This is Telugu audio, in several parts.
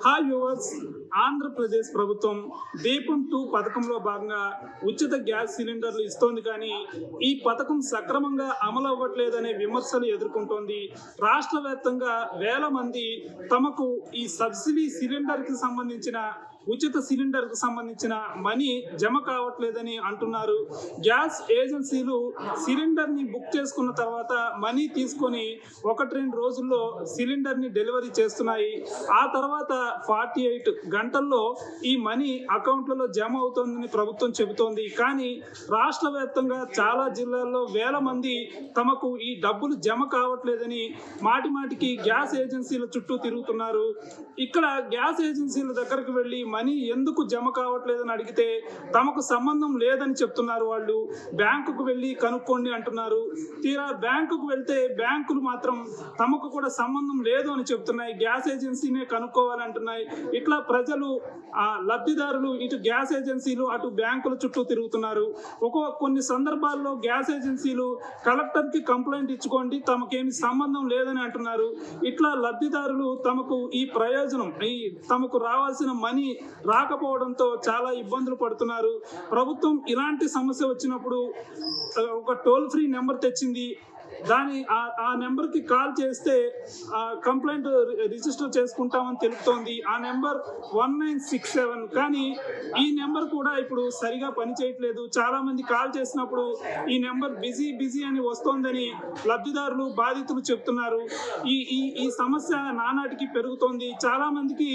హాయ్ వ్యూవర్స్, ఆంధ్రప్రదేశ్ ప్రభుత్వం దీపం 2 పథకంలో భాగంగా ఉచిత గ్యాస్ సిలిండర్లు ఇస్తోంది. కానీ ఈ పథకం సక్రమంగా అమలు అవ్వట్లేదనే విమర్శలు ఎదుర్కొంటోంది. రాష్ట్ర వ్యాప్తంగా వేల మంది తమకు ఈ సబ్సిడీ సిలిండర్కి సంబంధించిన ఉచిత సిలిండర్కు సంబంధించిన మనీ జమ కావట్లేదని అంటున్నారు. గ్యాస్ ఏజెన్సీలు సిలిండర్ని బుక్ చేసుకున్న తర్వాత మనీ తీసుకొని 1-2 రోజుల్లో సిలిండర్ని డెలివరీ చేస్తున్నాయి. ఆ తర్వాత 48 గంటల్లో ఈ మనీ అకౌంట్లలో జమ అవుతోందని ప్రభుత్వం చెబుతోంది. కానీ రాష్ట్ర వ్యాప్తంగా చాలా జిల్లాల్లో వేల మంది తమకు ఈ డబ్బులు జమ కావట్లేదని మాటిమాటికి గ్యాస్ ఏజెన్సీల చుట్టూ తిరుగుతున్నారు. ఇక్కడ గ్యాస్ ఏజెన్సీల దగ్గరకు వెళ్ళి మనీ ఎందుకు జమ కావట్లేదని అడిగితే తమకు సంబంధం లేదని చెప్తున్నారు. వాళ్ళు బ్యాంకుకు వెళ్ళి కనుక్కోండి అంటున్నారు. తీరా బ్యాంకుకు వెళ్తే బ్యాంకులు మాత్రం తమకు కూడా సంబంధం లేదు అని చెప్తున్నాయి. గ్యాస్ ఏజెన్సీనే కనుక్కోవాలంటున్నాయి. ఇట్లా ప్రజలు లబ్ధిదారులు ఇటు గ్యాస్ ఏజెన్సీలు అటు బ్యాంకుల చుట్టూ తిరుగుతున్నారు. కొన్ని సందర్భాల్లో గ్యాస్ ఏజెన్సీలు కలెక్టర్కి కంప్లైంట్ ఇచ్చుకోండి, తమకేమి సంబంధం లేదని అంటున్నారు. ఇట్లా లబ్ధిదారులు తమకు ఈ ప్రయోజనం తమకు రావాల్సిన మనీ రాకపోవడంతో చాలా ఇబ్బందులు పడుతున్నారు. ప్రభుత్వం ఇలాంటి సమస్య వచ్చినప్పుడు ఒక టోల్ ఫ్రీ నెంబర్ తెచ్చింది. ఆ నెంబర్కి కాల్ చేస్తే కంప్లైంట్ రిజిస్టర్ చేసుకుంటామని తెలుపుతోంది. ఆ నెంబర్ 1967. కానీ ఈ నెంబర్ కూడా ఇప్పుడు సరిగా పనిచేయట్లేదు. చాలా మంది కాల్ చేసినప్పుడు ఈ నెంబర్ బిజీ అని వస్తోందని లబ్ధిదారులు బాధితులు చెప్తున్నారు. ఈ సమస్య నానాటికి పెరుగుతోంది. చాలా మందికి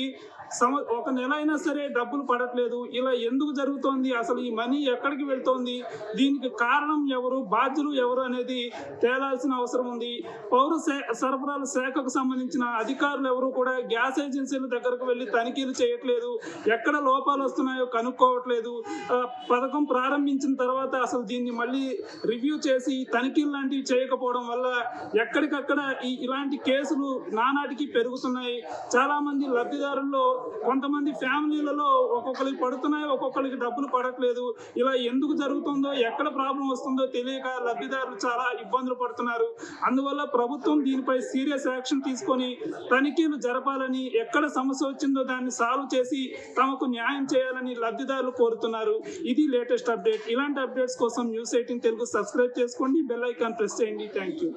ఒక నెల అయినా సరే డబ్బులు పడట్లేదు. ఇలా ఎందుకు జరుగుతోంది, అసలు ఈ మనీ ఎక్కడికి వెళ్తోంది, దీనికి కారణం ఎవరు, బాధ్యులు ఎవరు అనేది తేలాల్సిన అవసరం ఉంది. పౌర సరఫరాల శాఖకు సంబంధించిన అధికారులు ఎవరు కూడా గ్యాస్ ఏజెన్సీల దగ్గరకు వెళ్ళి తనిఖీలు చేయట్లేదు. ఎక్కడ లోపాలు వస్తున్నాయో కనుక్కోవట్లేదు. పథకం ప్రారంభించిన తర్వాత అసలు దీన్ని మళ్ళీ రివ్యూ చేసి తనిఖీలు లాంటివి చేయకపోవడం వల్ల ఎక్కడికక్కడ ఇలాంటి కేసులు నానాటికి పెరుగుతున్నాయి. చాలా మంది లబ్ధిదారుల్లో కొంతమంది ఫ్యామిలీలలో ఒక్కొక్కరికి పడుతున్నాయి, ఒక్కొక్కరికి డబ్బులు పడట్లేదు. ఇలా ఎందుకు జరుగుతుందో, ఎక్కడ ప్రాబ్లం వస్తుందో తెలియక లబ్ధిదారులు చాలా ఇబ్బందులు పడుతున్నారు. అందువల్ల ప్రభుత్వం దీనిపై సీరియస్ యాక్షన్ తీసుకొని తనిఖీలు జరపాలని, ఎక్కడ సమస్య వచ్చిందో దాన్ని సాల్వ్ చేసి తమకు న్యాయం చేయాలని లబ్ధిదారులు కోరుతున్నారు. ఇది లేటెస్ట్ అప్డేట్. ఇలాంటి అప్డేట్స్ కోసం News18 తెలుగు సబ్స్క్రైబ్ చేసుకోండి, బెల్ ఐకాన్ ప్రెస్ చేయండి. Thank you.